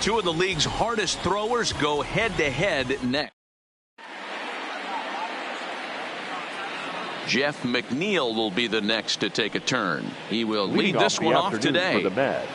Two of the league's hardest throwers go head-to-head next. Jeff McNeil will be the next to take a turn. He will lead this one off today. For the Mets.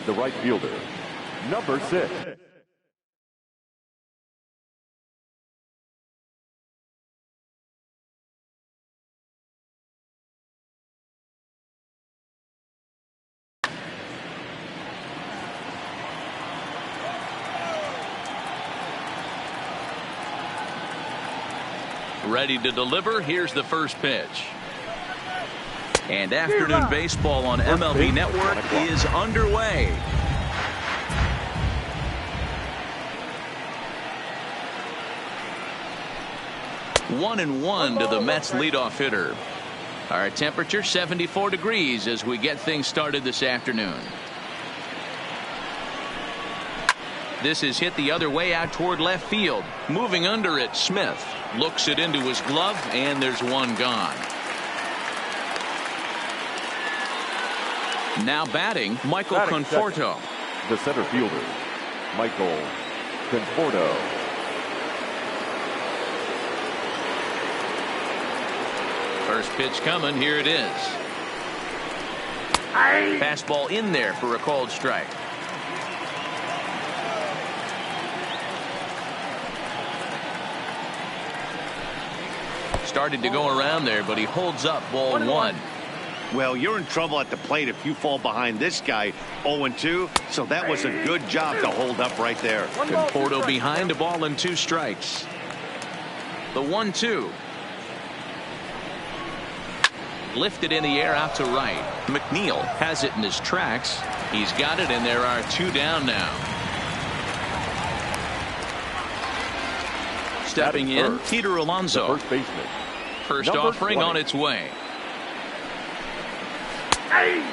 The right fielder, number 6. Ready to deliver. Here's the first pitch. And afternoon baseball on MLB Network is underway. One and one to the Mets leadoff hitter. Our temperature 74 degrees as we get things started this afternoon. This is hit the other way out toward left field. Moving under it, Smith looks it into his glove, and there's one gone. Now batting, Michael Conforto. The center fielder, Michael Conforto. First pitch coming. Here it is. Fastball in there for a called strike. Started to go around there, but he holds up. Ball one. Well, you're in trouble at the plate if you fall behind this guy 0-2, so that was a good job to hold up right there. Conforto behind, a ball and 2 strikes. The 1-2. Lifted in the air out to right. McNeil has it in his tracks. He's got it, and there are 2 down now. Stepping in, Peter Alonso. The first baseman. First offering 20. On its way.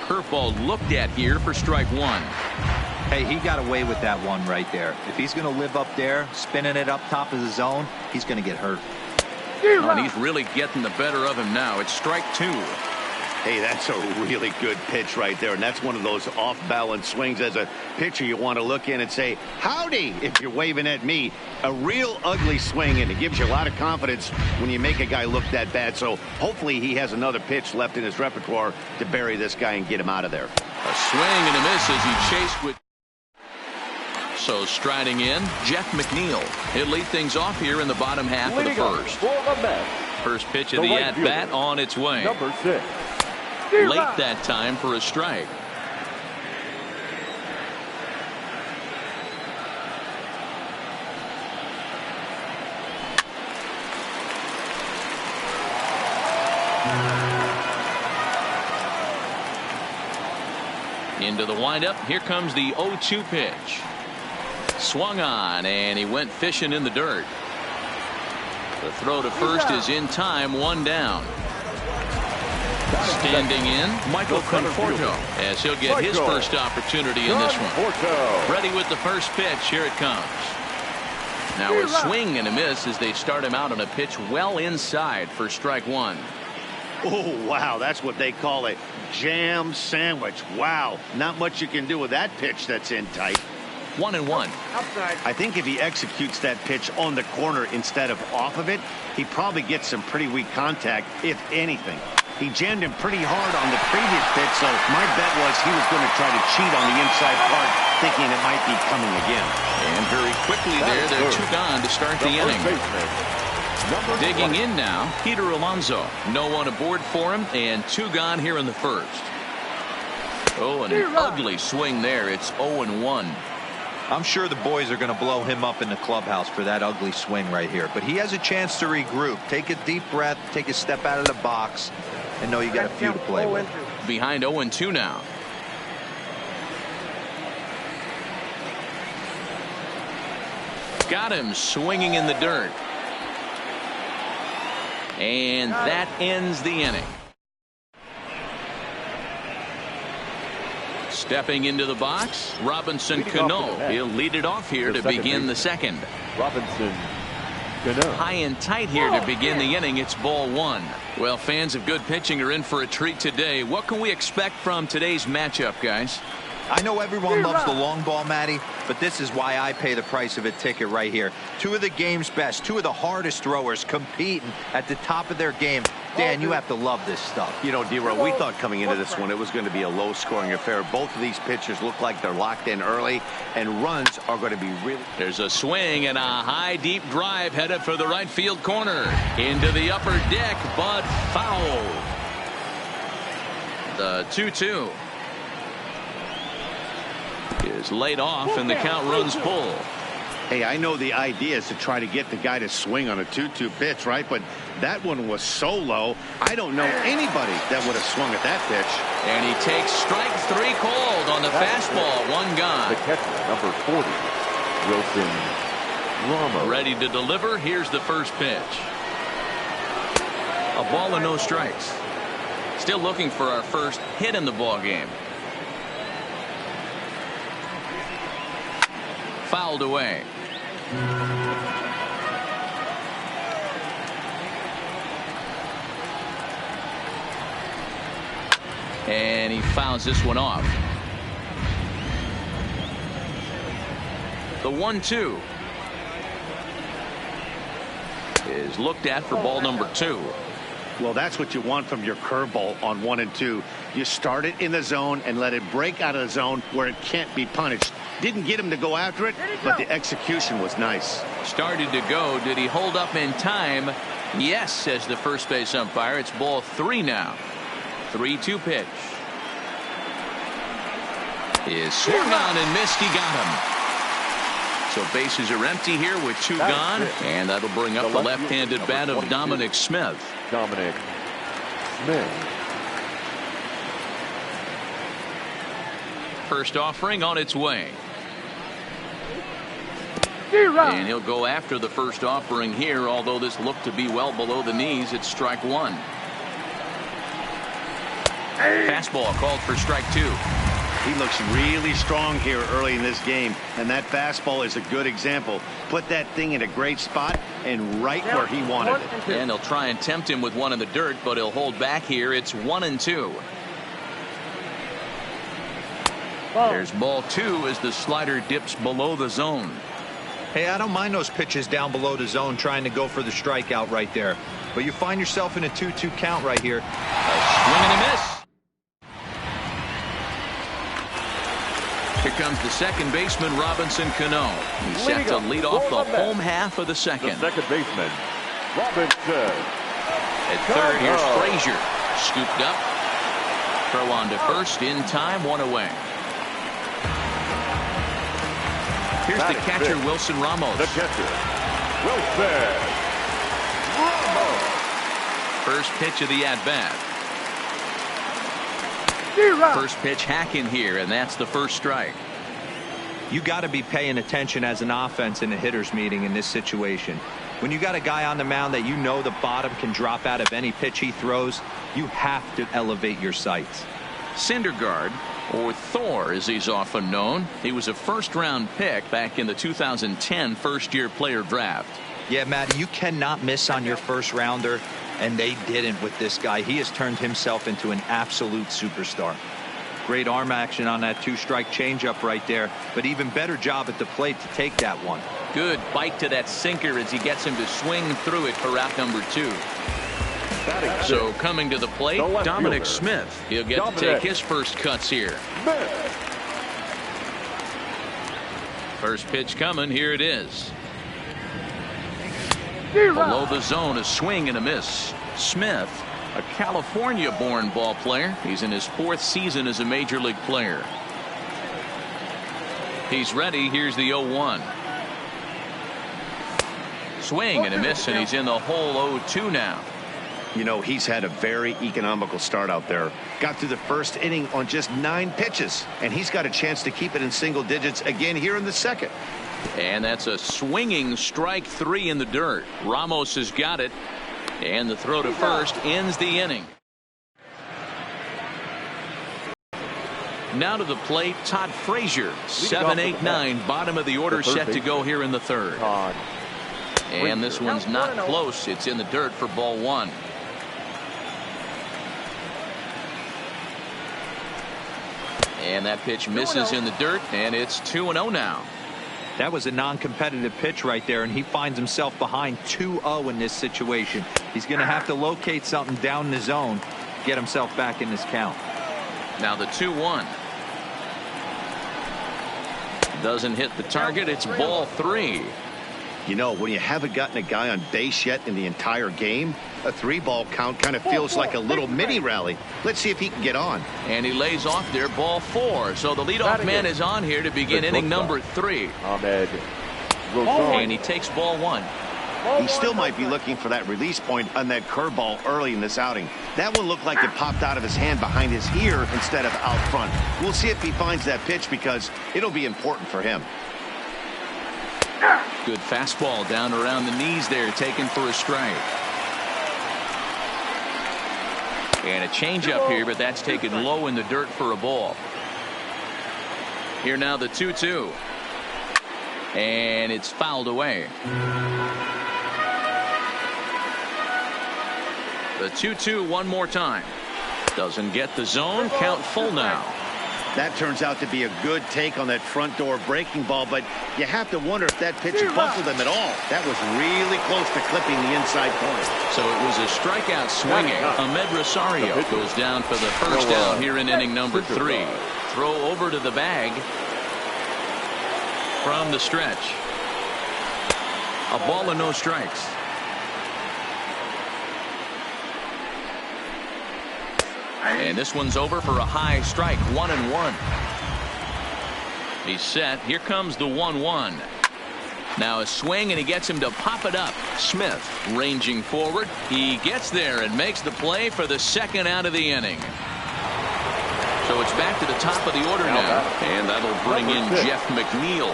Curveball looked at here for strike 1. Hey, he got away with that one right there. If he's going to live up there, spinning it up top of the zone, he's going to get hurt. And he's really getting the better of him now. It's strike 2. Hey, that's a really good pitch right there, and that's one of those off-balance swings. As a pitcher, you want to look in and say, howdy, if you're waving at me. A real ugly swing, and it gives you a lot of confidence when you make a guy look that bad. So hopefully he has another pitch left in his repertoire to bury this guy and get him out of there. A swing and a miss as he chased with. So striding in, Jeff McNeil. He'll lead things off here in the bottom half of the first. First pitch of the at-bat on its way. Number 6. Late that time for a strike. Into the windup. Here comes the 0-2 pitch. Swung on, and he went fishing in the dirt. The throw to first is in time. 1 down. Standing in, Michael Conforto, as he'll get his first opportunity in this one. Ready with the first pitch. Here it comes. Now a swing and a miss as they start him out on a pitch well inside for strike 1. Oh, wow, that's what they call a jam sandwich. Wow, not much you can do with that pitch that's in tight. 1-1. I think if he executes that pitch on the corner instead of off of it, he probably gets some pretty weak contact, if anything. He jammed him pretty hard on the previous pitch, so my bet was he was going to try to cheat on the inside part, thinking it might be coming again. And very quickly there, they're 2 gone to start the inning. Digging in now, Peter Alonso. No one aboard for him, and 2 gone here in the first. Oh, and an ugly swing there. It's 0-1. I'm sure the boys are going to blow him up in the clubhouse for that ugly swing right here. But he has a chance to regroup. Take a deep breath, take a step out of the box, and know you got a few to play with. Behind 0-2 now. Got him swinging in the dirt. And that ends the inning. Stepping into the box, Robinson Cano. He'll lead it off here to begin the second. Robinson Cano. High and tight here to begin the inning. It's ball 1. Well, fans of good pitching are in for a treat today. What can we expect from today's matchup, guys? I know everyone loves the long ball, Matty, but this is why I pay the price of a ticket right here. Two of the game's best, two of the hardest throwers competing at the top of their game. Dan, you have to love this stuff. You know, D-Row, we thought coming into this one it was going to be a low-scoring affair. Both of these pitchers look like they're locked in early, and runs are going to be really... There's a swing and a high, deep drive headed for the right field corner. Into the upper deck, but foul. The 2-2 is laid off, and the count runs full. Hey, I know the idea is to try to get the guy to swing on a 2-2 pitch, right? But that one was so low, I don't know anybody that would have swung at that pitch. And he takes strike 3 called on the fastball. 1 gone. The catcher, number 40, Wilson Ramos. Ready to deliver. Here's the first pitch. A ball and no strikes. Still looking for our first hit in the ball game. Fouled away. And he fouls this one off. The 1-2 is looked at for ball number 2. Well, that's what you want from your curveball on 1 and 2. You start it in the zone and let it break out of the zone where it can't be punished. Didn't get him to go after it, but the execution was nice. Started to go. Did he hold up in time? Yes, says the first base umpire. It's ball 3 now. 3-2 pitch. Is swung on and missed. He got him. So bases are empty here with 2 gone, and that'll bring up the left-handed bat of Dominic Smith. Dominic Smith. First offering on its way. And he'll go after the first offering here, although this looked to be well below the knees. It's strike 1. Fastball called for strike 2. He looks really strong here early in this game, and that fastball is a good example. Put that thing in a great spot and right where he wanted it. And they'll try and tempt him with one in the dirt, but he'll hold back here. It's 1-2. There's ball 2 as the slider dips below the zone. Hey, I don't mind those pitches down below the zone trying to go for the strikeout right there. But you find yourself in a 2-2 count right here. A swing and a miss. Here comes the second baseman, Robinson Cano. He's set to lead off the home half of the second. The second baseman, Robinson. At third, here's Frazier. Scooped up. Throw on to first in time, 1 away. Here's the catcher, Wilson Ramos. The catcher, Wilson Ramos. First pitch of the at-bat. First pitch hack in here, and that's the first strike. You got to be paying attention as an offense in a hitter's meeting in this situation. When you got a guy on the mound that you know the bottom can drop out of any pitch he throws, you have to elevate your sights. Syndergaard, or Thor as he's often known, he was a first-round pick back in the 2010 first-year player draft. Yeah, Matty, you cannot miss on your first rounder, and they didn't with this guy. He has turned himself into an absolute superstar. Great arm action on that 2-strike changeup right there, but even better job at the plate to take that one. Good bite to that sinker as he gets him to swing through it for out number 2. So coming to the plate, Dominic Smith. He'll get to take his first cuts here. First pitch coming. Here it is. Below the zone, a swing and a miss. Smith, a California-born ball player. He's in his 4th season as a major league player. He's ready. Here's the 0-1. Swing and a miss, and he's in the hole 0-2 now. You know, he's had a very economical start out there. Got through the first inning on just 9 pitches, and he's got a chance to keep it in single digits again here in the second. And that's a swinging strike 3 in the dirt. Ramos has got it, and the throw to first ends the inning. Now to the plate, Todd Frazier. 7, 8, 9, bottom of the order, set to go here in the third. And this one's not close. It's in the dirt for ball 1. And that pitch misses in the dirt, and it's 2-0 now. That was a non-competitive pitch right there, and he finds himself behind 2-0 in this situation. He's going to have to locate something down the zone, get himself back in this count. Now the 2-1. Doesn't hit the target. It's ball 3. You know, when you haven't gotten a guy on base yet in the entire game, a 3-ball count kind of feels like a little mini rally. Let's see if he can get on. And he lays off there, ball 4. So the leadoff man is on here to begin inning number 3. And he takes ball 1. He still might be looking for that release point on that curveball early in this outing. That one looked like it popped out of his hand behind his ear instead of out front. We'll see if he finds that pitch because it'll be important for him. Good fastball down around the knees there, taken for a strike. And a changeup here, but that's taken low in the dirt for a ball. Here now the 2-2. And it's fouled away. The 2-2 one more time. Doesn't get the zone. Count full now. That turns out to be a good take on that front door breaking ball, but you have to wonder if that pitch buckled him at all. That was really close to clipping the inside corner. So it was a strikeout swinging. Ahmed Rosario goes down for the first down here in inning number 3. Throw over to the bag from the stretch. A ball and no strikes. And this one's over for a high strike. 1-1. He's set. Here comes the 1-1. Now a swing, and he gets him to pop it up. Smith ranging forward. He gets there and makes the play for the second out of the inning. So it's back to the top of the order now. And that'll bring in Jeff McNeil.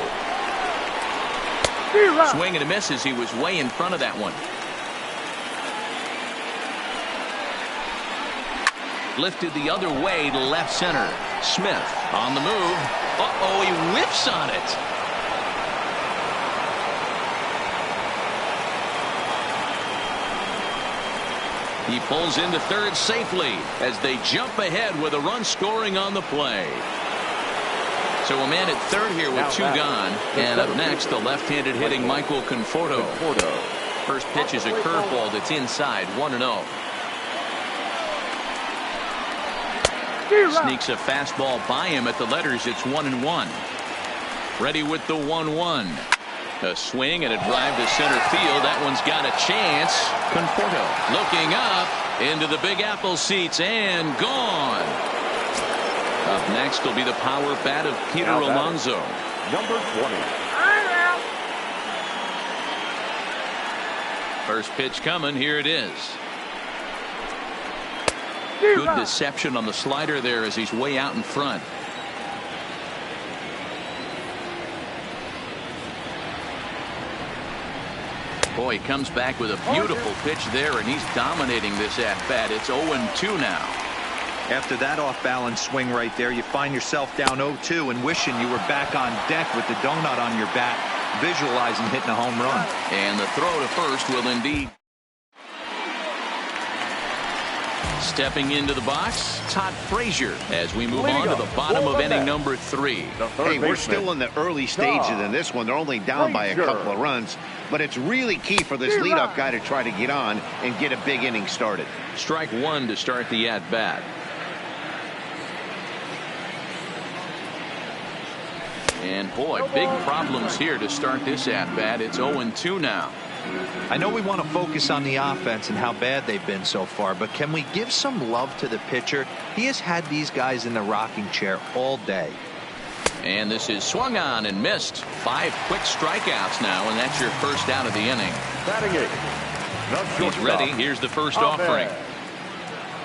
Swing and a miss as he was way in front of that one. Lifted the other way to left center. Smith on the move. Uh-oh, he whiffs on it. He pulls into third safely as they jump ahead with a run scoring on the play. So a man at third here with 2 gone. And up next, the left-handed hitting Michael Conforto. First pitch is a curveball that's inside. 1-0. Sneaks a fastball by him at the letters. It's 1-1. Ready with the 1-1. A swing and a drive to center field. That one's got a chance. Conforto looking up into the Big Apple seats and gone. Up next will be the power bat of Peter Alonso. Number 20. First pitch coming. Here it is. Good deception on the slider there as he's way out in front. Boy, he comes back with a beautiful pitch there, and he's dominating this at-bat. It's 0-2 now. After that off-balance swing right there, you find yourself down 0-2 and wishing you were back on deck with the donut on your bat, visualizing hitting a home run. And the throw to first will indeed. Stepping into the box, Todd Frazier, as we move on to the bottom of inning number 3. Hey, we're still in the early stages in this one. They're only down by a couple of runs, but it's really key for this leadoff guy to try to get on and get a big inning started. Strike 1 to start the at-bat. And boy, big problems here to start this at-bat. It's 0-2 now. I know we want to focus on the offense and how bad they've been so far, but can we give some love to the pitcher? He has had these guys in the rocking chair all day. And this is swung on and missed. 5 quick strikeouts now, and that's your first out of the inning. Batting 8. He's ready. Here's the first offering.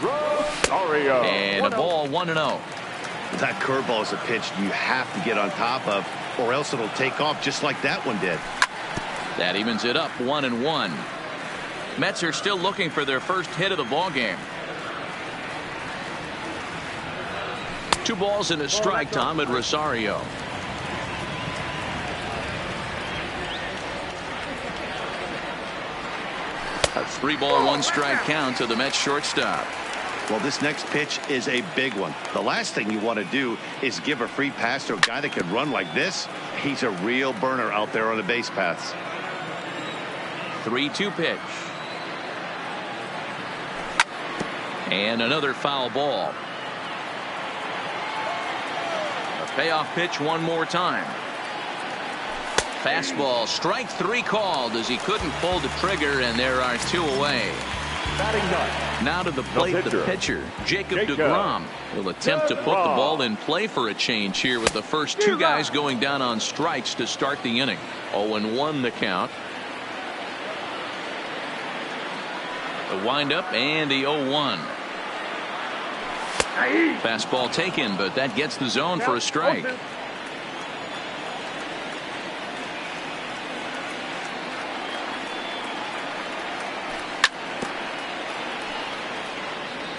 Rosario. And a ball, 1-0. That curveball is a pitch you have to get on top of, or else it'll take off just like that one did. That evens it up, 1-1. Mets are still looking for their first hit of the ball game. 2 balls and a strike to Ahmed Rosario. A 3-ball, 1-strike count to the Mets shortstop. Well, this next pitch is a big one. The last thing you want to do is give a free pass to a guy that can run like this. He's a real burner out there on the base paths. 3-2 pitch. And another foul ball. A payoff pitch one more time. Fastball, strike 3 called as he couldn't pull the trigger, and there are 2 away. Now to the plate, the pitcher, Jacob deGrom, will attempt to put the ball in play for a change here with the first 2 guys going down on strikes to start the inning. 0-1 the count. The windup and the 0-1. Fastball taken, but that gets the zone for a strike.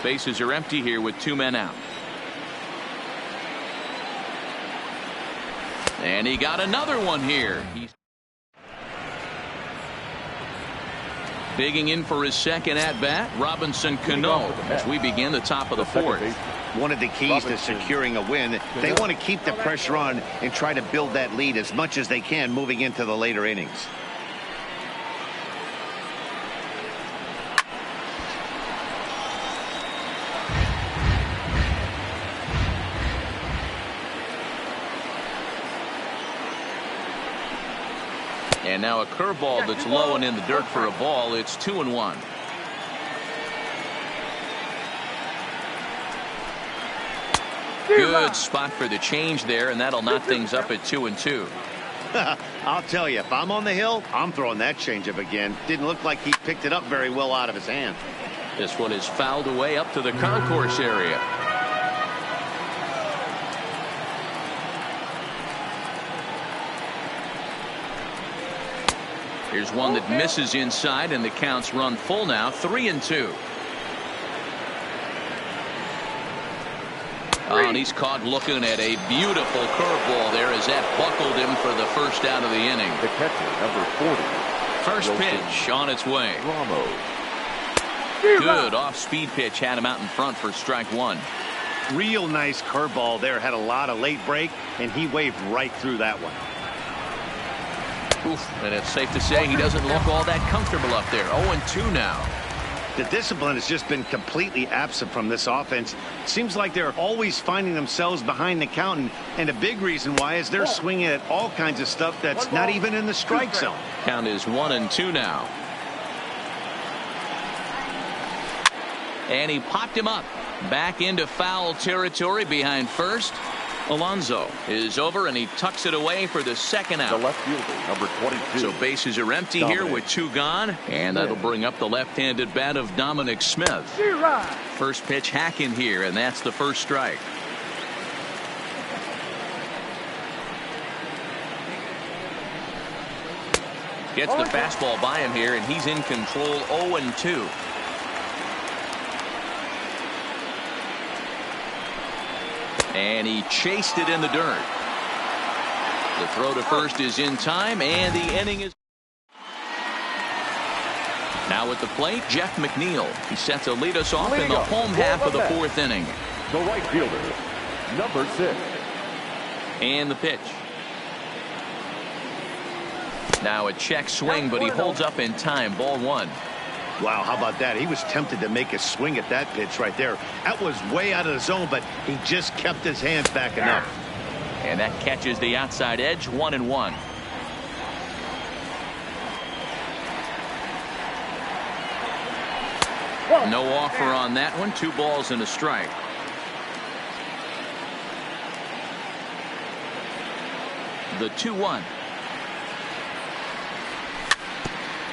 Bases are empty here with 2 men out. And he got another one here. He's digging in for his second at-bat, Robinson Cano, as we begin the top of the 4th. One of the keys to securing a win, they want to keep the pressure on and try to build that lead as much as they can moving into the later innings. And now a curveball that's low and in the dirt for a ball. It's 2-1. Good spot for the change there, and that'll knot things up at 2-2. I'll tell you, if I'm on the hill, I'm throwing that changeup again. Didn't look like he picked it up very well out of his hand. This one is fouled away up to the concourse area. Here's one that misses inside, and the counts run full now, 3-2. And he's caught looking at a beautiful curveball there as that buckled him for the first out of the inning. The catcher, number 40. First pitch on its way. Good off-speed pitch, had him out in front for strike 1. Real nice curveball there, had a lot of late break, and he waved right through that one. Oof, and it's safe to say he doesn't look all that comfortable up there. 0-2 now. The discipline has just been completely absent from this offense. Seems like they're always finding themselves behind the count, and a big reason why is they're swinging at all kinds of stuff that's not even in the strike zone. Count is 1-2 now. And he popped him up back into foul territory behind first. Alonso is over, and he tucks it away for the second out. The left fielder, number 22. So bases are empty here with 2 gone, and that'll bring up the left-handed bat of Dominic Smith. First pitch hacking here, and that's the first strike. Gets the fastball by him here, and he's in control. 0-2. And he chased it in the dirt. The throw to first is in time, and the inning is. Now at the plate, Jeff McNeil. He set to lead us off in the home half of the 4th inning. The right fielder, number 6. And the pitch. Now a check swing, but he holds up in time. Ball 1. Wow, how about that? He was tempted to make a swing at that pitch right there. That was way out of the zone, but he just kept his hands back enough. And that catches the outside edge. 1-1. No offer on that one. 2 balls and a strike. The 2-1.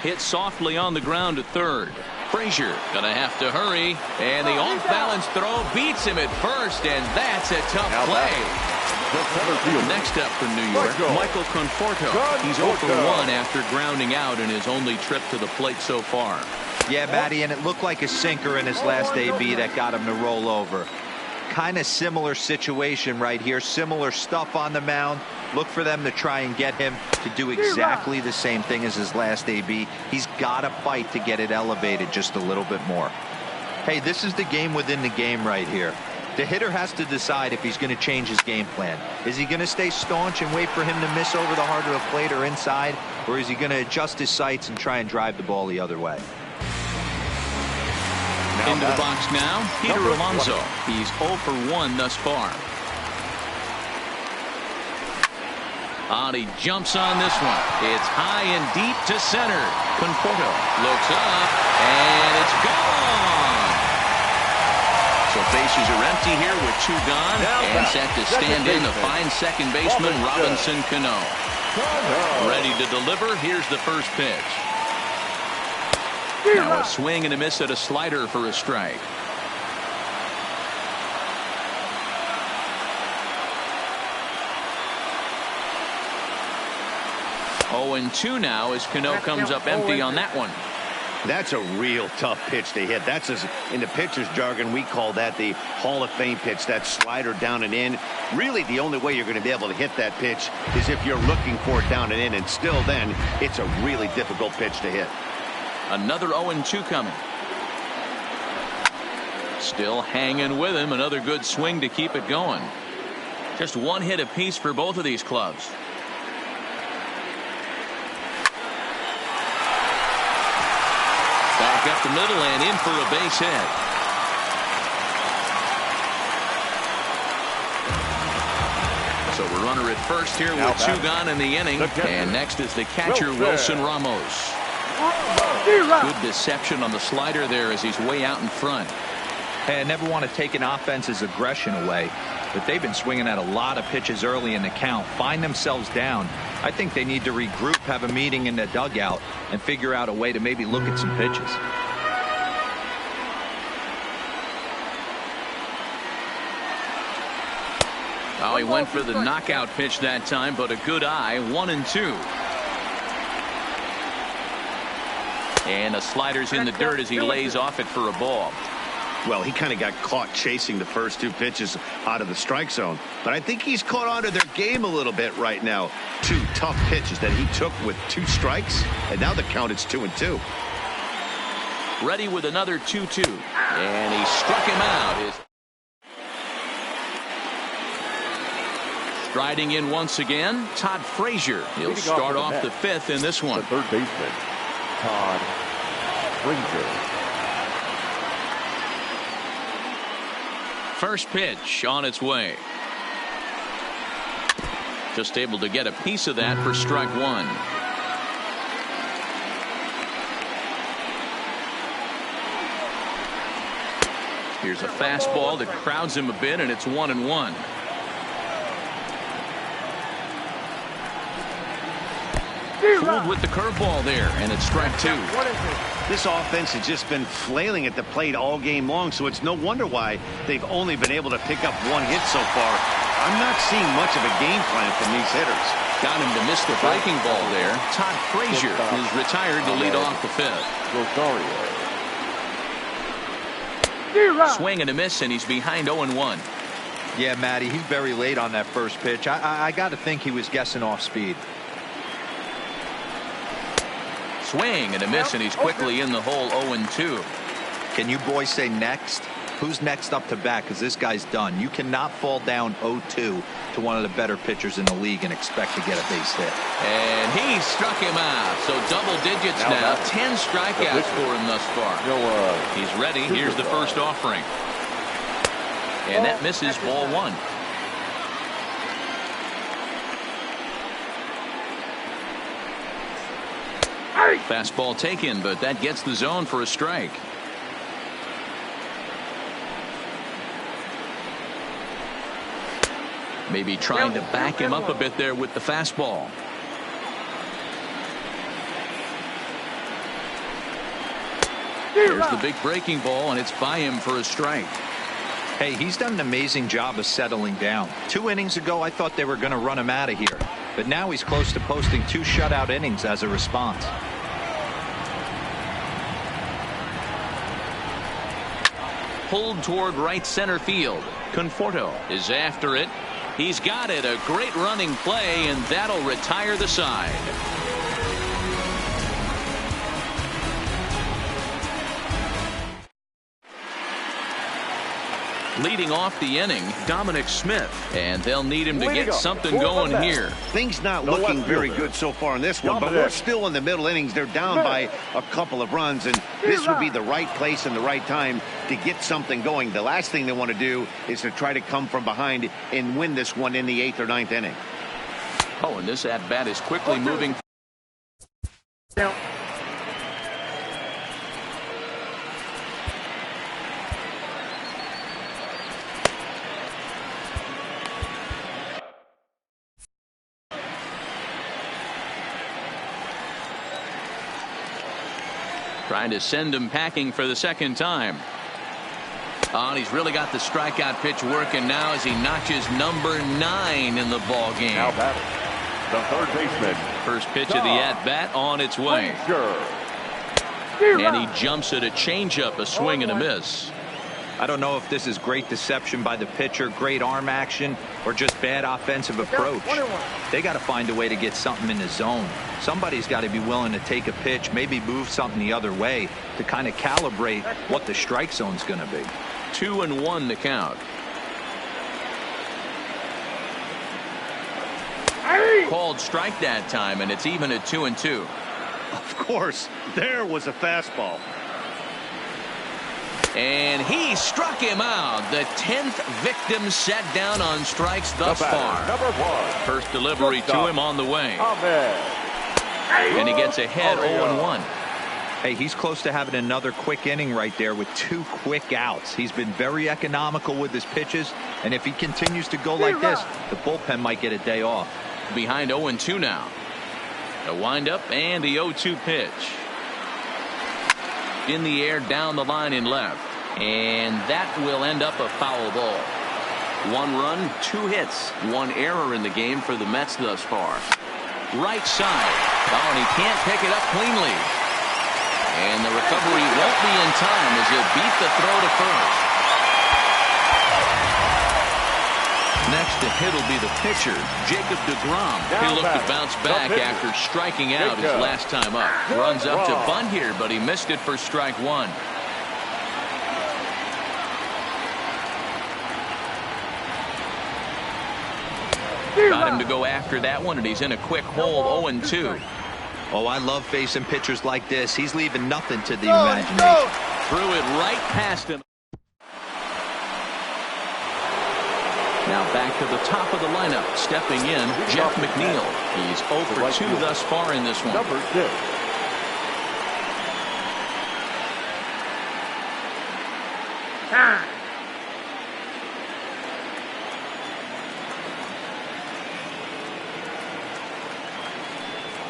Hit softly on the ground to third. Frazier gonna have to hurry, and the off-balance throw beats him at first, and that's a tough play. Next up for New York, Michael Conforto. He's 0 for 1 after grounding out in his only trip to the plate so far. Yeah, Matty, and it looked like a sinker in his last AB that got him to roll over. Kind of similar situation right here. Similar stuff on the mound. Look for them to try and get him to do exactly the same thing as his last AB. He's got to fight to get it elevated just a little bit more. Hey, this is the game within the game right here. The hitter has to decide if he's going to change his game plan. Is he going to stay staunch and wait for him to miss over the heart of the plate or inside, or is he going to adjust his sights and try and drive the ball the other way? Into the box now, Peter Alonso. He's 0 for 1 thus far. He jumps on this one. It's high and deep to center. Conforto looks up, and it's gone. So bases are empty here with 2 gone, and set to stand in the fine second baseman, Robinson Cano. Ready to deliver. Here's the first pitch. Now a swing and a miss at a slider for a strike. Oh, and 2 now as Cano comes up empty on that one. That's a real tough pitch to hit. That's, in the pitcher's jargon, we call that the Hall of Fame pitch. That slider down and in. Really, the only way you're going to be able to hit that pitch is if you're looking for it down and in. And still then, it's a really difficult pitch to hit. Another 0-2 coming. Still hanging with him. Another good swing to keep it going. Just 1 hit apiece for both of these clubs. Back up the middle and in for a base hit. So a runner at first here with 2 gone in the inning. And next is the catcher, Wilson Ramos. Good deception on the slider there as he's way out in front. Hey, I never want to take an offense's aggression away, but they've been swinging at a lot of pitches early in the count, find themselves down. I think they need to regroup, have a meeting in the dugout, and figure out a way to maybe look at some pitches. Oh, he went for the knockout pitch that time, but a good eye. 1-2. And the slider's in the dirt as he lays off it for a ball. Well, he kind of got caught chasing the first 2 pitches out of the strike zone. But I think he's caught on to their game a little bit right now. 2 tough pitches that he took with 2 strikes. And now the count is 2-2. Ready with another 2-2. And he struck him out. Striding in once again, Todd Frazier. He'll start off the 5th in this one. The third baseman, Todd Frazier. First pitch on its way. Just able to get a piece of that for strike 1. Here's a fastball that crowds him a bit, and it's 1-1. Fooled with the curveball there, and it's strike 2. This offense has just been flailing at the plate all game long, so it's no wonder why they've only been able to pick up 1 hit so far. I'm not seeing much of a game plan from these hitters. Got him to miss the breaking ball there. Todd Frazier is retired to lead off the 5th. Swing and a miss, and he's behind 0-1. Yeah, Matty, he's very late on that first pitch. I got to think he was guessing off speed. Swing and a miss, and he's quickly in the hole. 0-2. Can you boys say next? Who's next up to bat? Because this guy's done. You cannot fall down 0-2 to one of the better pitchers in the league and expect to get a base hit. And he struck him out. So double digits now. 10 strikeouts for him thus far. He's ready. Here's the first offering. And that misses. Ball 1. Fastball taken, but that gets the zone for a strike. Maybe trying to back him up a bit there with the fastball. There's the big breaking ball, and it's by him for a strike. Hey, he's done an amazing job of settling down. 2 innings ago, I thought they were going to run him out of here. But now he's close to posting 2 shutout innings as a response. Pulled toward right center field. Conforto is after it. He's got it. A great running play, and that'll retire the side. Leading off the inning, Dominic Smith, and they'll need him to get something going here. Things not looking very good so far in this one, but we're still in the middle innings. They're down by a couple of runs, and this would be the right place and the right time to get something going. The last thing they want to do is to try to come from behind and win this one in the 8th or 9th inning. Oh, and this at-bat is quickly moving. Trying to send him packing for the second time. Oh, and he's really got the strikeout pitch working now as he notches number 9 in the ball game. Now batting, the third baseman. First pitch of the at-bat on its way. And he jumps at a changeup, a swing and a miss. I don't know if this is great deception by the pitcher, great arm action, or just bad offensive approach. They got to find a way to get something in the zone. Somebody's got to be willing to take a pitch, maybe move something the other way to kind of calibrate what the strike zone's going to be. 2-1 the count. Called strike that time, and it's even at 2-2. Of course, there was a fastball. And he struck him out. The 10th victim set down on strikes thus far. Number 1. First delivery to him on the way. And he gets ahead 0-1. Hey, he's close to having another quick inning right there with 2 quick outs. He's been very economical with his pitches, and if he continues to go like this, the bullpen might get a day off. Behind 0-2 now. The windup and the 0-2 pitch. In the air, down the line in left. And that will end up a foul ball. 1 run, 2 hits, 1 error in the game for the Mets thus far. Right side. Oh, and he can't pick it up cleanly. And the recovery won't be in time as he'll beat the throw to first. Next to hit will be the pitcher, Jacob deGrom. He'll look to bounce back after striking out his last time up. Runs up to bunt here, but he missed it for strike 1. Got him to go after that one, and he's in a quick hole, 0-2. Oh, I love facing pitchers like this. He's leaving nothing to the imagination. Threw it right past him. Now back to the top of the lineup. Stepping in, Jeff McNeil. He's 0 for 2 thus far in this one. Number 6.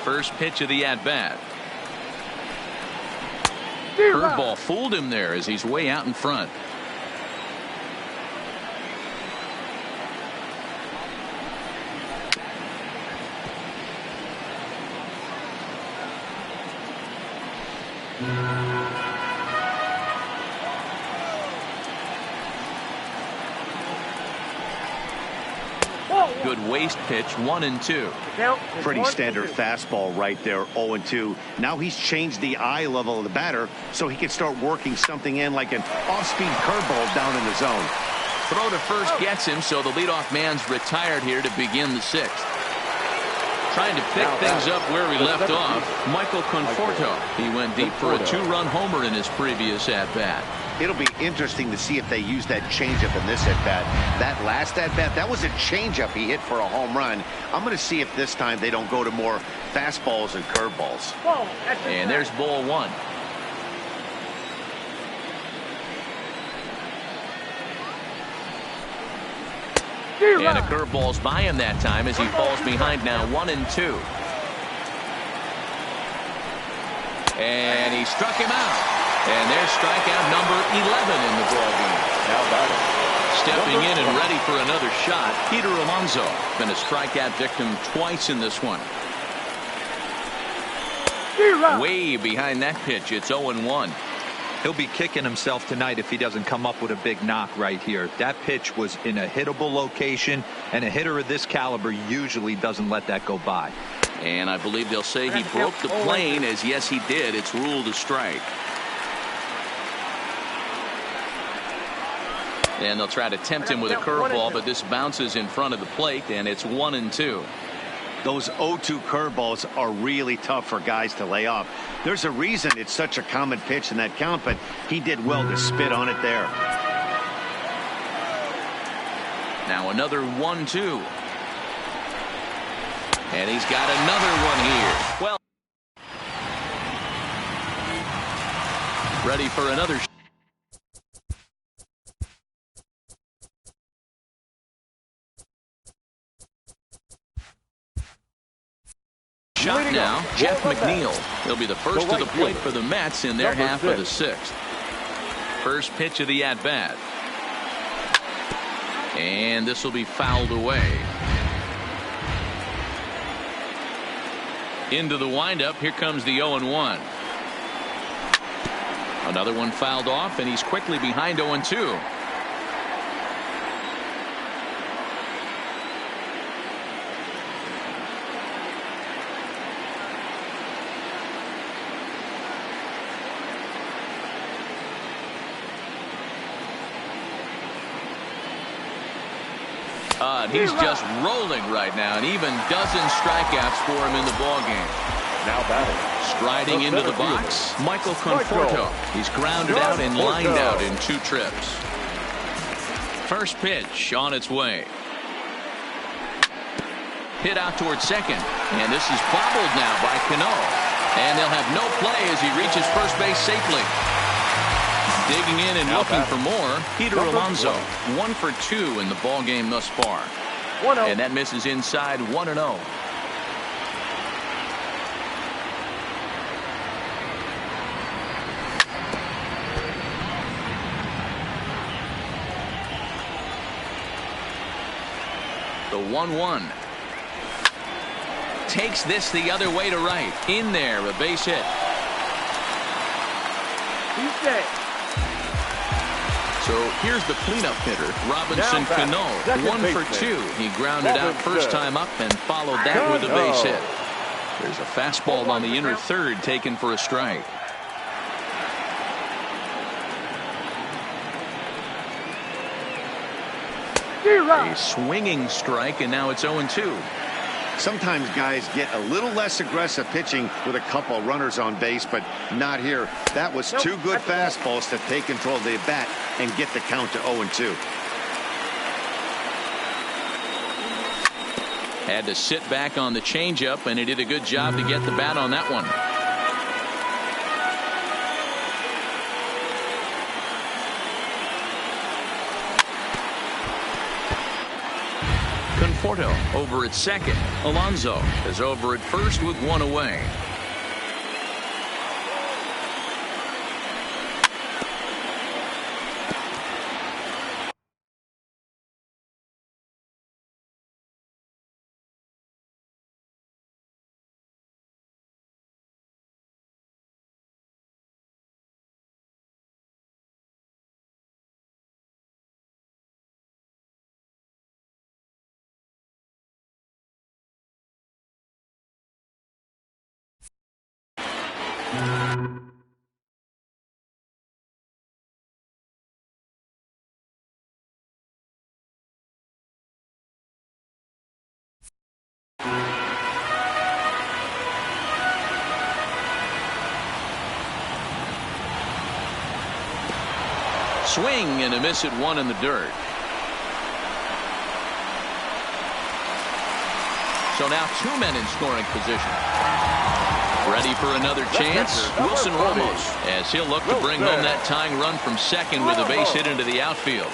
First pitch of the at-bat. Curveball fooled him there as he's way out in front. Good waist pitch, 1-2. Pretty standard fastball right there, 0-2. Now he's changed the eye level of the batter so he can start working something in like an off-speed curveball down in the zone. Throw to first gets him, so the leadoff man's retired here to begin the 6th. Trying to pick things up where he left off, Michael Conforto. He went deep for a 2-run homer in his previous at-bat. It'll be interesting to see if they use that changeup in this at-bat. That last at-bat, that was a changeup he hit for a home run. I'm going to see if this time they don't go to more fastballs and curveballs. And there's ball 1. And a curveball's by him that time as he falls behind now, 1-2. And he struck him out. And there's strikeout number 11 in the ballgame. Stepping in and ready for another shot, Peter Alonso. Been a strikeout victim twice in this one. Way behind that pitch, it's 0-1. He'll be kicking himself tonight if he doesn't come up with a big knock right here. That pitch was in a hittable location, and a hitter of this caliber usually doesn't let that go by. And I believe they'll say he broke the plane, as yes he did. It's ruled a strike. And they'll try to tempt him with a curveball, but this bounces in front of the plate, and it's 1-2. Those 0-2 curveballs are really tough for guys to lay off. There's a reason it's such a common pitch in that count, but he did well to spit on it there. Now another 1-2. And he's got another one here. Well, ready for another shot now. Jeff McNeil. He'll be the first to the plate for the Mets in their half of the sixth. First pitch of the at-bat. And this will be fouled away. Into the windup. Here comes the 0-1. Another one fouled off, and he's quickly behind 0-2. He's just rolling right now, and even dozen strikeouts for him in the ballgame. Now batting. Striding into the box, Michael Conforto. He's grounded out and lined out in 2 trips. First pitch on its way. Hit out towards second, and this is bobbled now by Cano. And they'll have no play as he reaches first base safely. Digging in and looking for more, Peter Alonso. 1 for 2 in the ball game thus far. And that misses inside 1-0. The 1-1. Takes this the other way to right. In there, a base hit. He's dead. So here's the cleanup hitter, Robinson Cano. 1 for 2. He grounded out first time up and followed that with a base hit. There's a fastball on the inner third taken for a strike. A swinging strike, and now it's 0-2. Sometimes guys get a little less aggressive pitching with a couple runners on base, but not here. That was 2 good fastballs to take control of the bat and get the count to 0-2. Had to sit back on the changeup, and he did a good job to get the bat on that one. Conforto over at second. Alonso is over at first with 1 away. Swing and a miss at 1 in the dirt. So now 2 men in scoring position. Ready for another chance. Wilson Ramos, as he'll look to bring home that tying run from second with a base hit into the outfield.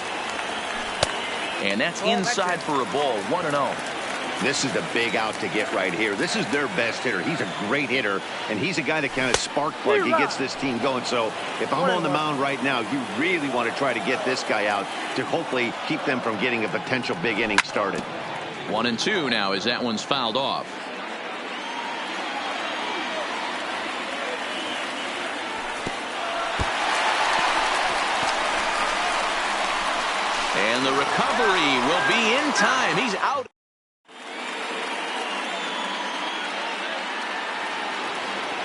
And that's inside for a ball. 1-0. This is the big out to get right here. This is their best hitter. He's a great hitter, and he's a guy that kind of spark plug. He gets this team going. So if I'm on the mound right now, you really want to try to get this guy out to hopefully keep them from getting a potential big inning started. 1-2 now as that one's fouled off. And the recovery will be in time. He's out.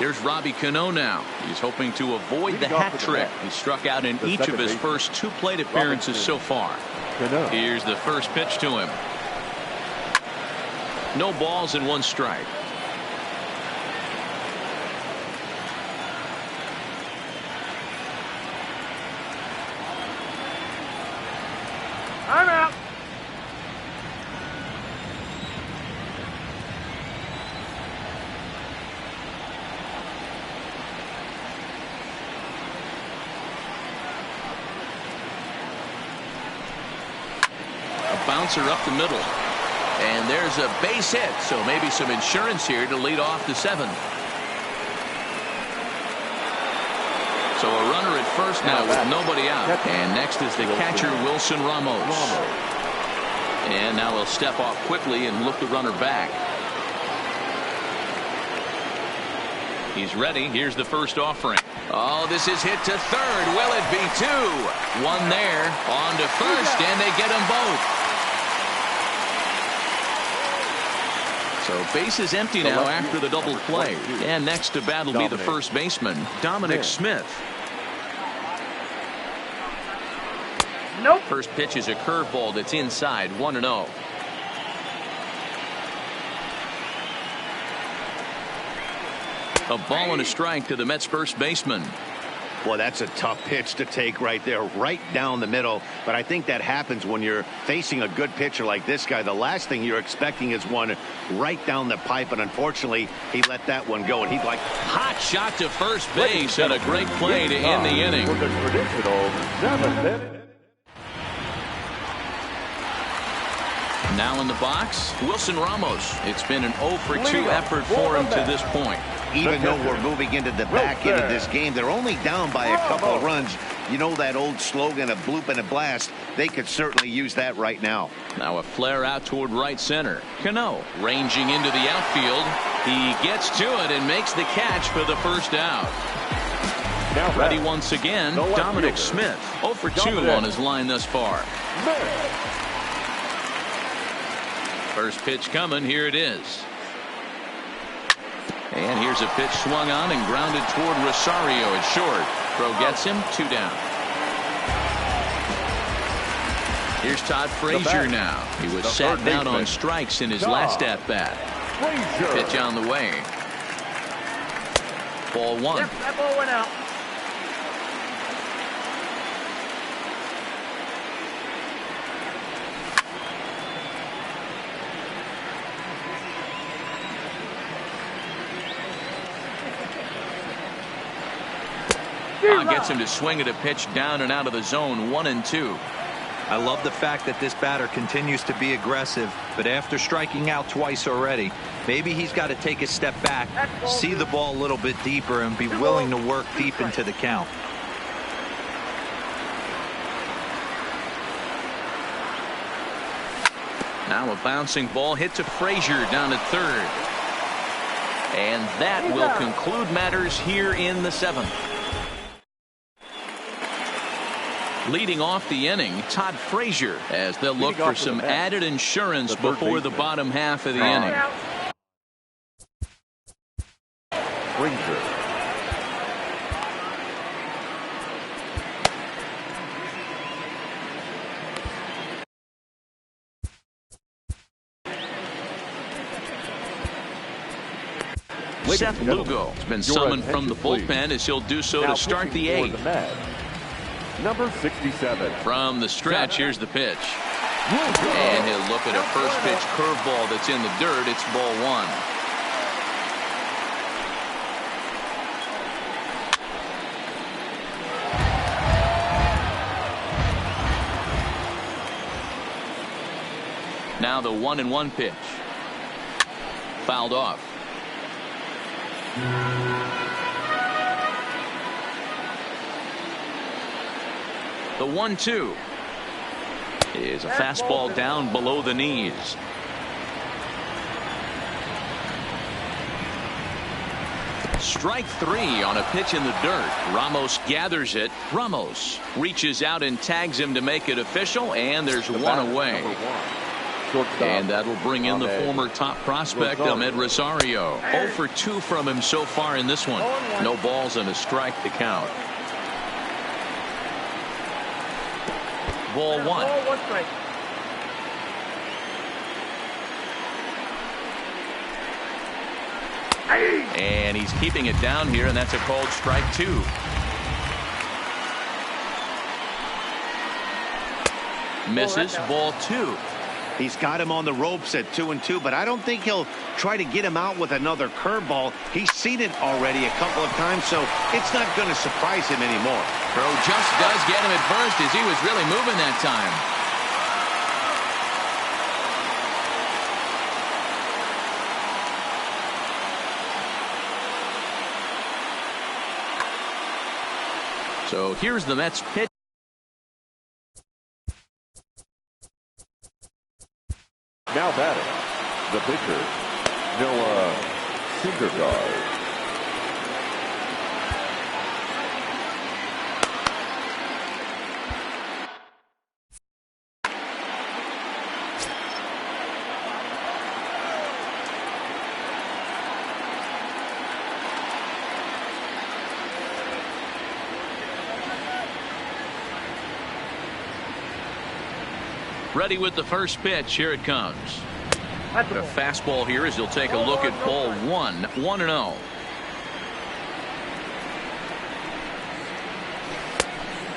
Here's Robbie Cano now. He's hoping to avoid the hat trick. He struck out in each of his first 2 plate appearances so far. Here's the first pitch to him. No balls and 1 strike. I'm out. Bouncer up the middle, and there's a base hit, so maybe some insurance here to lead off the 7th. So a runner at first now with nobody out, and next is the catcher Wilson Ramos. And now he'll step off quickly and look the runner back. He's ready. Here's the first offering. Oh, this is hit to third. Will it be 2? 1 there, on to first, and they get them both. So base is empty now after the double play. And next to bat will be the first baseman, Dominic Smith. Nope. First pitch is a curveball that's inside, 1-0. A ball and a strike to the Mets first baseman. Well, that's a tough pitch to take right there, right down the middle. But I think that happens when you're facing a good pitcher like this guy. The last thing you're expecting is one right down the pipe, and unfortunately, he let that one go. And he'd like hot shot to first base and a great play to end the inning. For the traditional 7th. Now in the box, Wilson Ramos. It's been an 0 for 2 effort for him to this point. Even though we're moving into the back end of this game, they're only down by a couple of runs. You know that old slogan, a bloop and a blast. They could certainly use that right now. Now a flare out toward right center. Cano ranging into the outfield. He gets to it and makes the catch for the first out. Now ready once again, Dominic Smith. 0 for 2 on his line thus far. First pitch coming. Here it is. And here's a pitch swung on and grounded toward Rosario at short. Throw gets him, 2 down. Here's Todd Frazier now. He was sat down on strikes in his last at bat. Pitch on the way. Ball 1. Yep, that ball went out. Gets him to swing at a pitch down and out of the zone, 1-2. I love the fact that this batter continues to be aggressive, but after striking out twice already, maybe he's got to take a step back, see the ball a little bit deeper, and be willing to work deep into the count. Now a bouncing ball hit to Frazier down at third. And that will conclude matters here in the 7th. Leading off the inning, Todd Frazier, as they'll look for some added insurance before the bottom half of the inning. Frazier. Seth Lugo has been summoned from the bullpen as he'll do so to start the 8th. Number 67. From the stretch, here's the pitch. And he'll look at a first pitch curveball that's in the dirt. It's ball 1. Now the 1-1 pitch. Fouled off. The 1-2 is a fastball down below the knees. Strike 3 on a pitch in the dirt. Ramos gathers it. Ramos reaches out and tags him to make it official, and there's one away. Shortstop. And that'll bring in the former top prospect, Ahmed Rosario. 0 for 2 from him so far in this one. No balls and a strike to count. Ball 1. And he's keeping it down here, and that's a called strike 2. Misses. Ball 2. He's got him on the ropes at 2-2, but I don't think he'll try to get him out with another curveball. He's seen it already a couple of times, so it's not going to surprise him anymore. Throw just does get him at first as he was really moving that time. So here's the Mets pitch. Now batting, the pitcher, Noah Syndergaard. Ready with the first pitch. Here it comes. A fastball here as he'll take a look at ball 1. 1-0.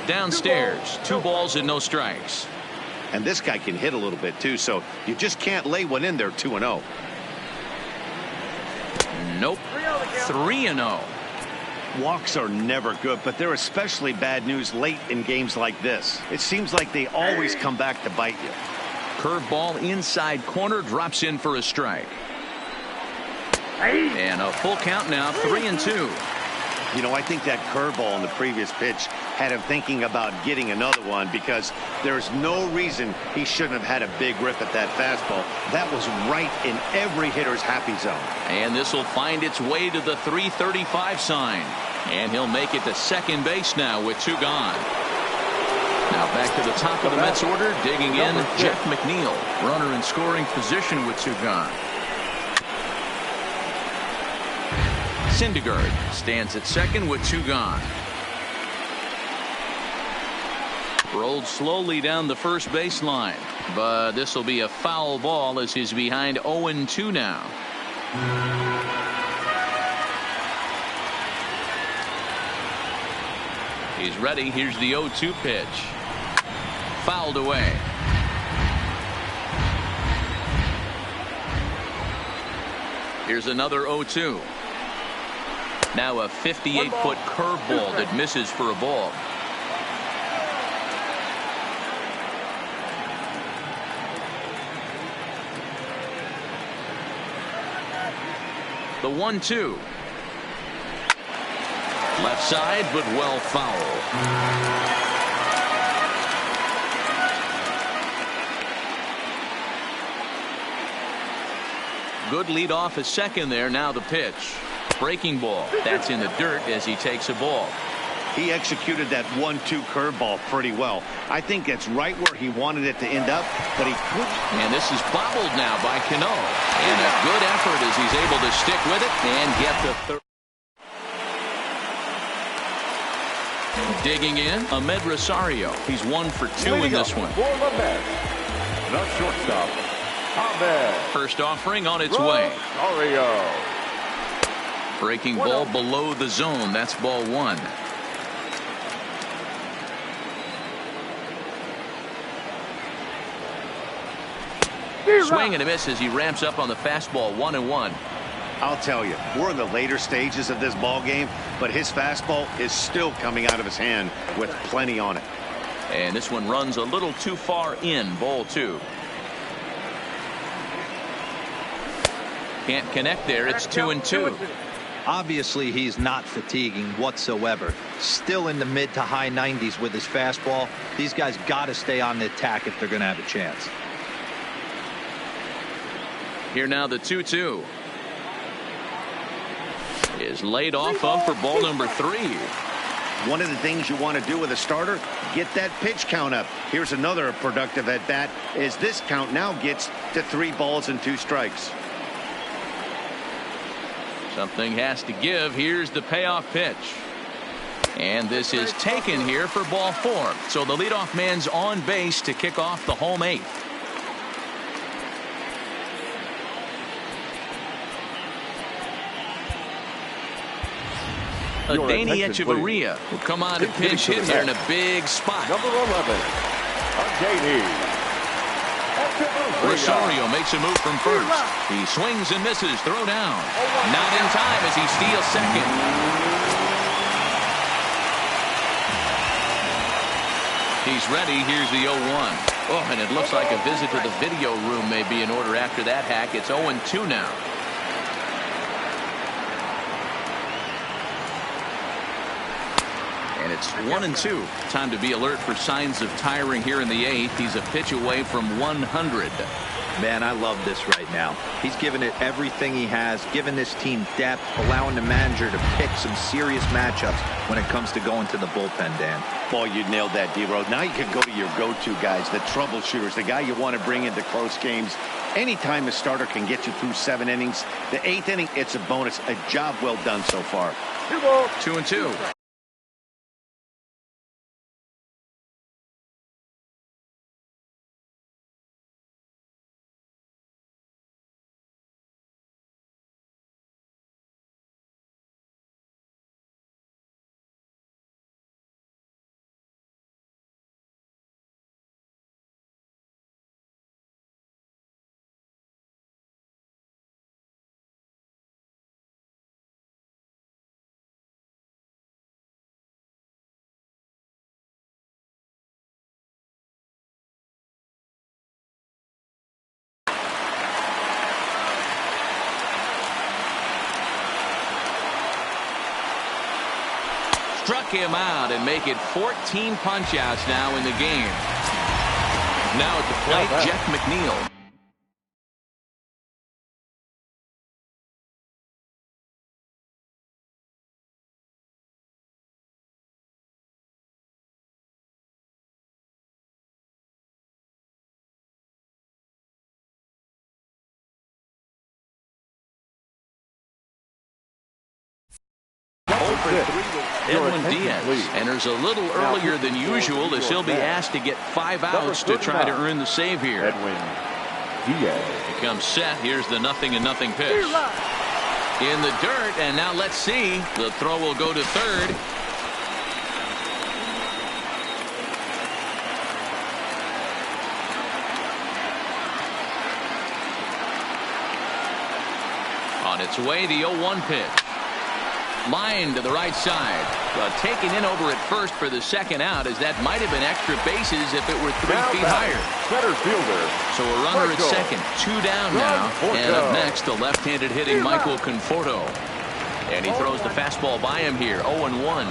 Downstairs. 2 balls and no strikes. And this guy can hit a little bit too, so you just can't lay one in there 2-0. Nope. 3-0. Walks are never good, but they're especially bad news late in games like this. It seems like they always come back to bite you. Curveball inside corner, drops in for a strike. And a full count now, 3-2. You know, I think that curveball in the previous pitch had him thinking about getting another one, because there's no reason he shouldn't have had a big rip at that fastball. That was right in every hitter's happy zone. And this will find its way to the 335 sign. And he'll make it to second base now with 2 gone. Now back to the top of the Mets order, digging in, Jeff McNeil. Runner in scoring position with 2 gone. Syndergaard stands at second with 2 gone. Rolled slowly down the first baseline, but this will be a foul ball as he's behind 0-2 now. He's ready. Here's the 0-2 pitch. Fouled away. Here's another 0-2. Now a 58-foot curveball that misses for a ball. The 1-2. Left side, but well foul. Good lead off at second there. Now the pitch. Breaking ball. That's in the dirt as he takes a ball. He executed that 1-2 curveball pretty well. I think that's right where he wanted it to end up, but he couldn't. And this is bobbled now by Cano. And a good effort as he's able to stick with it and get the third. Digging in, Ahmed Rosario. He's 1 for 2 in this one. For the Mets, the shortstop, Ahmed. First offering on its way. Rosario. Breaking ball below the zone. That's ball 1. Swing and a miss as he ramps up on the fastball. 1-1. I'll tell you, we're in the later stages of this ball game, but his fastball is still coming out of his hand with plenty on it. And this one runs a little too far in. Ball 2. Can't connect there. It's 2-2. Obviously, he's not fatiguing whatsoever. Still in the mid to high 90s with his fastball. These guys got to stay on the attack if they're going to have a chance. Here now the 2-2 is laid off of for ball number 3. One of the things you want to do with a starter, get that pitch count up. Here's another productive at bat as this count now gets to 3 balls and 2 strikes. Something has to give. Here's the payoff pitch. And this is taken here for ball 4. So the leadoff man's on base to kick off the home 8th. Danny Echeverria will come on to pinch hit here in a big spot. Number 11, Danny. Rosario makes a move from first. He swings and misses. Throw down. Not in time as he steals second. He's ready. Here's the 0-1. Oh, and it looks like a visit to the video room may be in order after that hack. It's 0-2 now. And it's 1-2. Time to be alert for signs of tiring here in the 8th. He's a pitch away from 100. Man, I love this right now. He's given it everything he has, given this team depth, allowing the manager to pick some serious matchups when it comes to going to the bullpen, Dan. Boy, you nailed that, D-Road. Now you can go to your go-to guys, the troubleshooters, the guy you want to bring into close games. Anytime a starter can get you through 7 innings, the 8th inning, it's a bonus. A job well done so far. 2-2. Struck him out and make it 14 punch-outs now in the game. Now at the plate, Jeff McNeil. Edwin Diaz enters a little earlier than usual as he'll be asked to get 5 outs to try to earn the save here. Edwin Diaz. He comes set. Here's the 0-0 pitch. In the dirt, and now let's see. The throw will go to third. On its way, the 0-1 pitch. Line to the right side. Taken in over at first for the second out, as that might have been extra bases if it were 3 feet higher. Center fielder. So a runner at second. 2 down now. And up next, the left-handed hitting Michael Conforto. And he throws the fastball by him here. 0-1.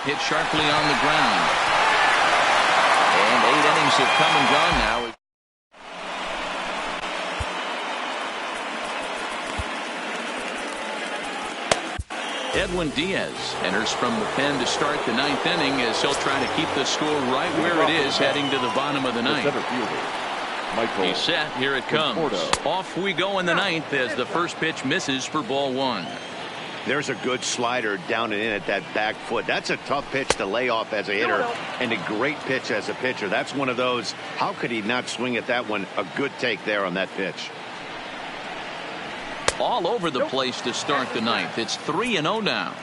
Hit sharply on the ground. And 8 innings have come and gone now. Edwin Diaz enters from the pen to start the 9th inning as he'll try to keep the score right where it is heading to the bottom of the 9th. He's set. Here it comes. Off we go in the 9th as the first pitch misses for ball 1. There's a good slider down and in at that back foot. That's a tough pitch to lay off as a hitter, and a great pitch as a pitcher. That's one of those, how could he not swing at that one? A good take there on that pitch. All over the place to start the 9th. It's 3-0 now.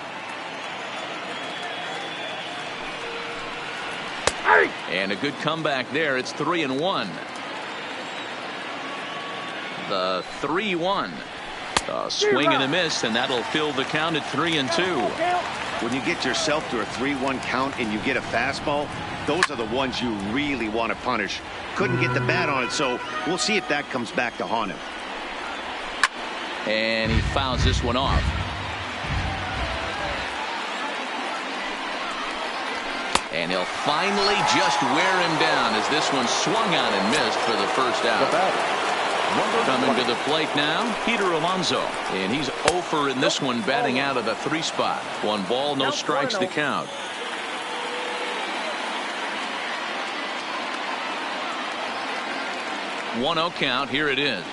And a good comeback there. It's 3-1. The 3-1. A swing and a miss, and that'll fill the count at 3-2. When you get yourself to a 3-1 count and you get a fastball, those are the ones you really want to punish. Couldn't get the bat on it, so we'll see if that comes back to haunt him. And he fouls this one off. And he'll finally just wear him down as this one swung on and missed for the first out. Coming to the plate now, Peter Alonso. And he's 0 for in this one, batting out of the 3 spot. 1 ball, no strikes to count. One 0 count. Here it is.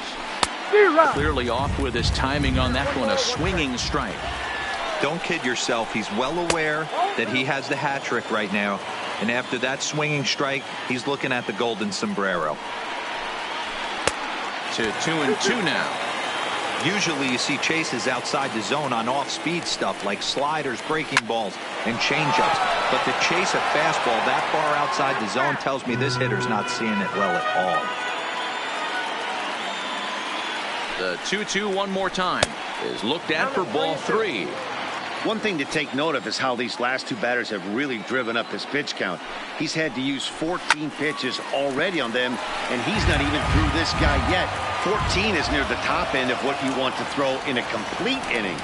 Clearly off with his timing on that one. A swinging strike. Don't kid yourself. He's well aware that he has the hat trick right now. And after that swinging strike, he's looking at the golden sombrero. To 2-2 now. Usually you see chases outside the zone on off-speed stuff like sliders, breaking balls, and changeups. But to chase a fastball that far outside the zone tells me this hitter's not seeing it well at all. The 2-2 one more time is looked at for ball 3. One thing to take note of is how these last 2 batters have really driven up his pitch count. He's had to use 14 pitches already on them, and he's not even through this guy yet. 14 is near the top end of what you want to throw in a complete inning.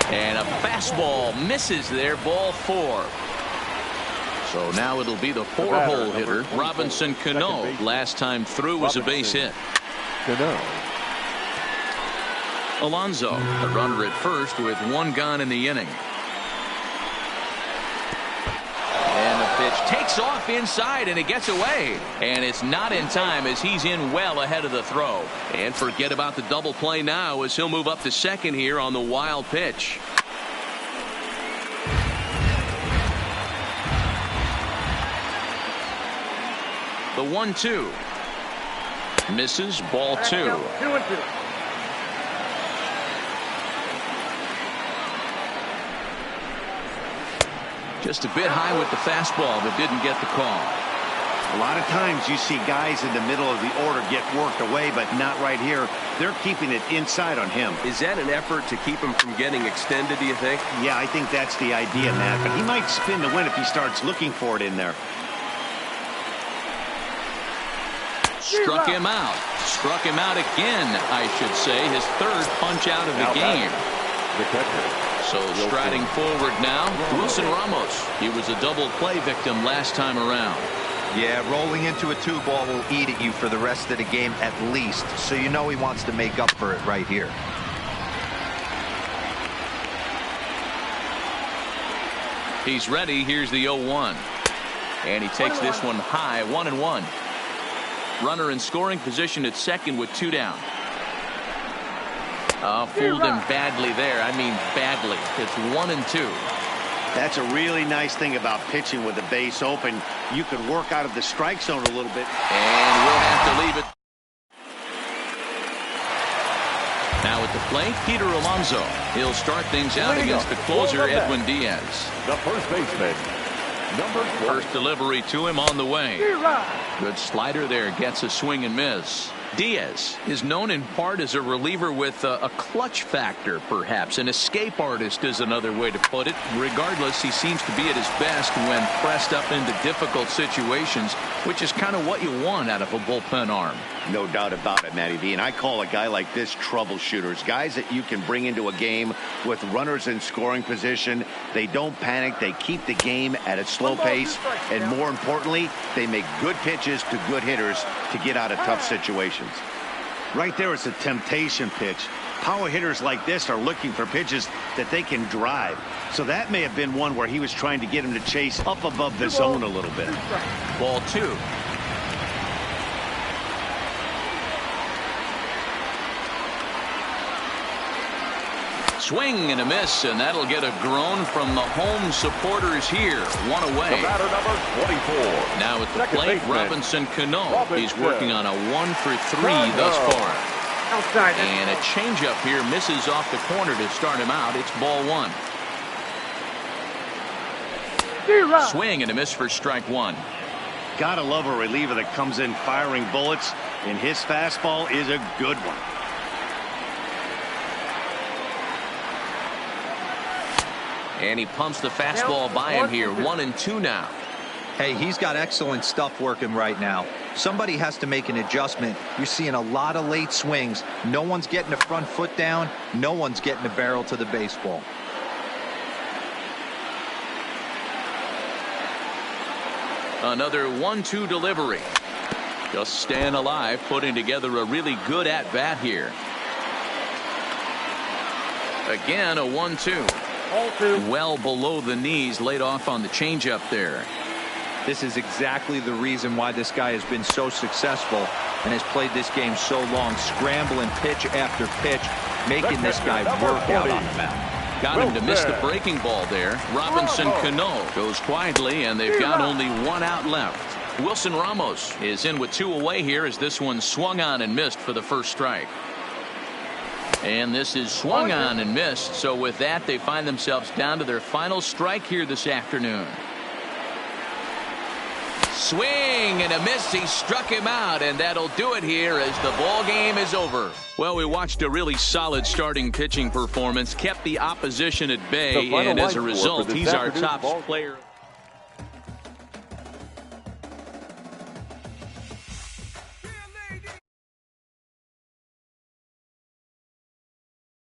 And a fastball misses there, ball 4. So now it'll be the 4-hole hitter, Robinson Cano. Last time through was a base hit. Cano. Alonso, a runner at first with 1 gone in the inning. And the pitch takes off inside and it gets away. And it's not in time as he's in well ahead of the throw. And forget about the double play now as he'll move up to second here on the wild pitch. The 1-2. Misses, ball 2. 2-2. Just a bit high with the fastball, but didn't get the call. A lot of times you see guys in the middle of the order get worked away, but not right here. They're keeping it inside on him. Is that an effort to keep him from getting extended, do you think? Yeah, I think that's the idea, Matt. But he might spin to win if he starts looking for it in there. Struck him out. Struck him out again, I should say. His 3rd punch out of the game. The catcher. So striding forward now, Wilson Ramos. He was a double play victim last time around. Yeah, rolling into a 2-ball will eat at you for the rest of the game at least. So you know he wants to make up for it right here. He's ready. Here's the 0-1. And he takes this one high, 1-1. Runner in scoring position at second with 2 down. Fooled him badly there. I mean badly. It's 1-2. That's a really nice thing about pitching with the base open. You can work out of the strike zone a little bit. And we'll have to leave it. Now at the plate, Peter Alonso. He'll start things out against the closer, Edwin Diaz. The first baseman, number 20. First delivery to him on the way. Good slider there, gets a swing and miss. Diaz is known in part as a reliever with a clutch factor, perhaps. An escape artist is another way to put it. Regardless, he seems to be at his best when pressed up into difficult situations, which is kind of what you want out of a bullpen arm. No doubt about it, Matty V. And I call a guy like this troubleshooters. Guys that you can bring into a game with runners in scoring position. They don't panic. They keep the game at a slow pace. And more importantly, they make good pitches to good hitters to get out of tough situations. Right there is a temptation pitch. Power hitters like this are looking for pitches that they can drive. So that may have been one where he was trying to get him to chase up above the zone a little bit. Ball 2. Swing and a miss, and that'll get a groan from the home supporters here. 1 away. The batter, number 24. Now at the Second plate, baseman, Robinson Cano. He's Robinson. working on a 1-for-3 thus far. Outside. And a changeup here misses off the corner to start him out. It's ball 1. Swing and a miss for strike 1. Gotta love a reliever that comes in firing bullets, and his fastball is a good one. And he pumps the fastball by him here. 1-2 now. Hey, he's got excellent stuff working right now. Somebody has to make an adjustment. You're seeing a lot of late swings. No one's getting the front foot down. No one's getting the barrel to the baseball. Another 1-2 delivery. Just staying alive, putting together a really good at-bat here. Again, a 1-2. Well below the knees, laid off on the changeup there. This is exactly the reason why this guy has been so successful and has played this game so long, scrambling pitch after pitch, making this guy work out on the mound. Got him to miss the breaking ball there. Robinson Cano goes quietly, and they've got only one out left. Wilson Ramos is in with 2 away here as this one swung on and missed for the first strike. And this is swung on and missed. So with that, they find themselves down to their final strike here this afternoon. Swing and a miss. He struck him out, and that'll do it here as the ball game is over. Well, we watched a really solid starting pitching performance, kept the opposition at bay, and as a result, he's our top player.